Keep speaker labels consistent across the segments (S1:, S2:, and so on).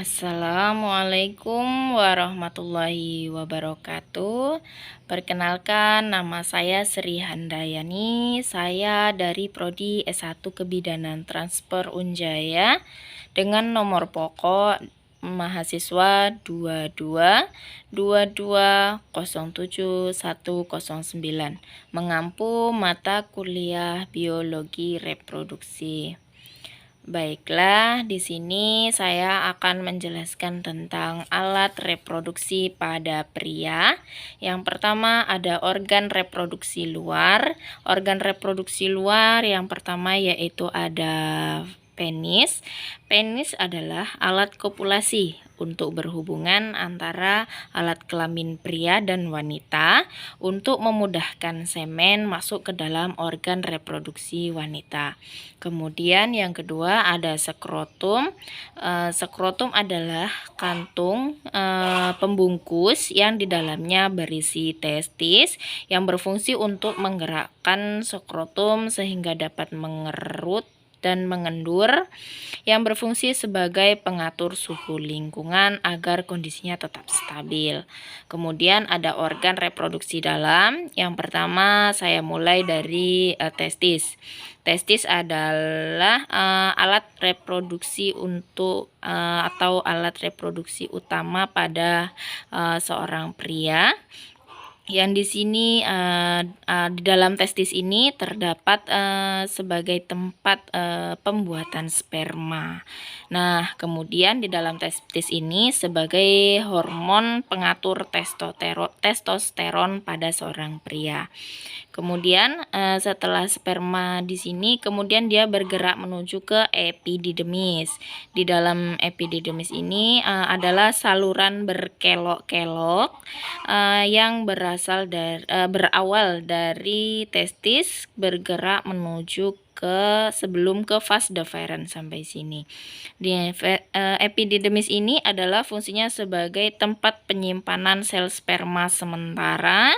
S1: Assalamualaikum warahmatullahi wabarakatuh. Perkenalkan, nama saya Sri Handayani. Saya dari Prodi S1 Kebidanan Transfer Unjaya dengan nomor pokok mahasiswa 2222071109, mengampu mata kuliah biologi reproduksi. Baiklah, di sini saya akan menjelaskan tentang alat reproduksi pada pria. Yang pertama ada organ reproduksi luar. Organ reproduksi luar yang pertama yaitu ada penis. Penis adalah alat kopulasi untuk berhubungan antara alat kelamin pria dan wanita untuk memudahkan semen masuk ke dalam organ reproduksi wanita. Kemudian yang kedua ada skrotum. Skrotum adalah kantung pembungkus yang di dalamnya berisi testis yang berfungsi untuk menggerakkan skrotum sehingga dapat mengerut dan mengendur, yang berfungsi sebagai pengatur suhu lingkungan agar kondisinya tetap stabil. Kemudian ada organ reproduksi dalam. Yang pertama saya mulai dari testis. Testis adalah alat reproduksi untuk atau alat reproduksi utama pada seorang pria. Yang di sini di dalam testis ini terdapat sebagai tempat pembuatan sperma. Nah, kemudian di dalam testis ini sebagai hormon pengatur testosteron pada seorang pria. Kemudian setelah sperma di sini, kemudian dia bergerak menuju ke epididemis. Di dalam epididemis ini adalah saluran berkelok-kelok yang berawal dari testis bergerak menuju sebelum ke vas deferens sampai sini. Di epididemis ini adalah fungsinya sebagai tempat penyimpanan sel sperma sementara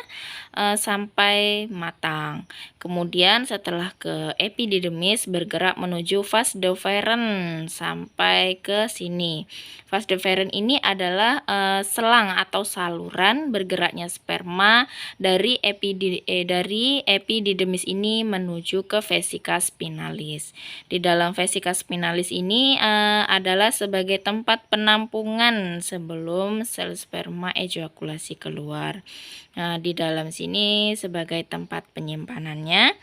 S1: sampai matang. Kemudian setelah ke epididemis bergerak menuju vas deferens sampai ke sini. Vas deferens ini adalah selang atau saluran bergeraknya sperma dari epididemis ini menuju ke vesika spinalis. Di dalam vesika spinalis ini adalah sebagai tempat penampungan sebelum sel sperma ejakulasi keluar. Nah, di dalam sini sebagai tempat penyimpanannya.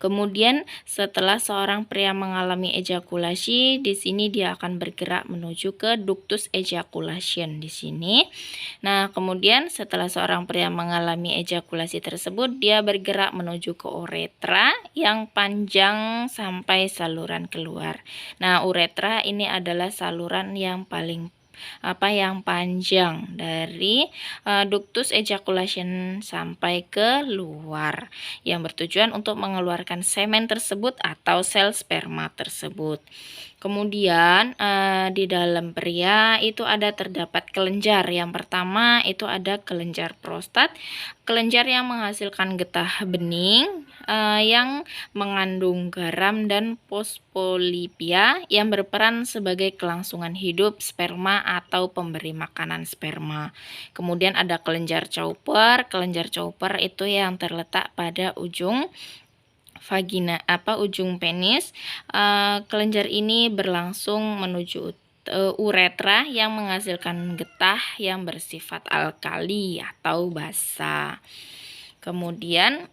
S1: Kemudian setelah seorang pria mengalami ejakulasi, di sini dia akan bergerak menuju ke ductus ejaculation di sini. Nah, kemudian setelah seorang pria mengalami ejakulasi tersebut, dia bergerak menuju ke uretra yang panjang sampai saluran keluar. Nah, uretra ini adalah saluran yang yang panjang dari ductus ejaculation sampai ke luar, yang bertujuan untuk mengeluarkan semen tersebut atau sel sperma tersebut. Kemudian di dalam pria itu terdapat kelenjar. Yang pertama itu ada kelenjar prostat, kelenjar yang menghasilkan getah bening yang mengandung garam dan fosfolipia yang berperan sebagai kelangsungan hidup sperma atau pemberi makanan sperma. Kemudian ada kelenjar Cowper. Kelenjar Cowper itu yang terletak pada ujung ujung penis. Kelenjar ini berlangsung menuju uretra yang menghasilkan getah yang bersifat alkali atau basa. Kemudian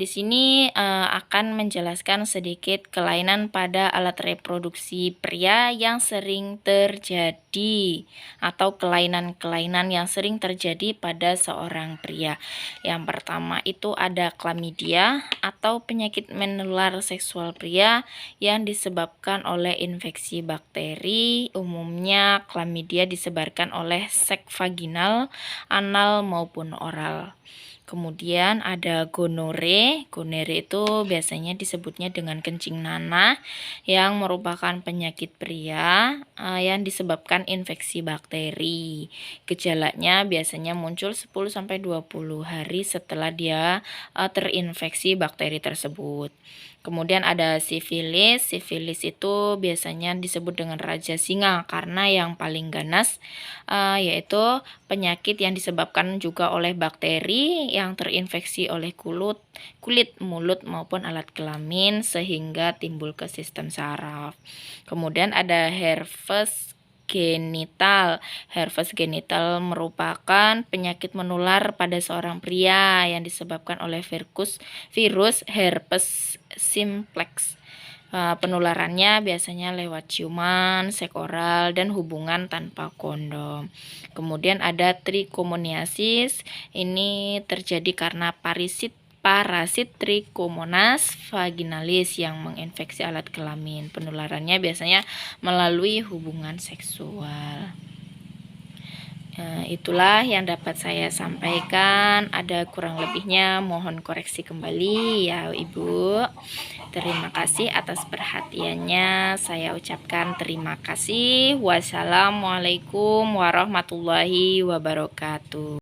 S1: di sini akan menjelaskan sedikit kelainan pada alat reproduksi pria yang sering terjadi atau kelainan-kelainan yang sering terjadi pada seorang pria. Yang pertama itu ada chlamydia atau penyakit menular seksual pria yang disebabkan oleh infeksi bakteri. Umumnya chlamydia disebarkan oleh seks vaginal, anal maupun oral. Kemudian ada gonore. Gonore itu biasanya disebutnya dengan kencing nanah yang merupakan penyakit pria yang disebabkan infeksi bakteri. Gejalanya biasanya muncul 10-20 hari setelah dia terinfeksi bakteri tersebut. Kemudian ada sifilis. Sifilis itu biasanya disebut dengan raja singa karena yang paling ganas, yaitu penyakit yang disebabkan juga oleh bakteri yang terinfeksi oleh kulit, mulut maupun alat kelamin sehingga timbul ke sistem saraf. Kemudian ada herpes genital. Herpes genital merupakan penyakit menular pada seorang pria yang disebabkan oleh virus herpes simplex. Penularannya biasanya lewat ciuman, seks oral, dan hubungan tanpa kondom. Kemudian ada trichomoniasis. Ini terjadi karena parasit Trichomonas vaginalis yang menginfeksi alat kelamin. Penularannya biasanya melalui hubungan seksual. Itulah yang dapat saya sampaikan. Ada kurang lebihnya mohon koreksi kembali ya Ibu. Terima kasih atas perhatiannya. Saya ucapkan terima kasih. Wassalamualaikum warahmatullahi wabarakatuh.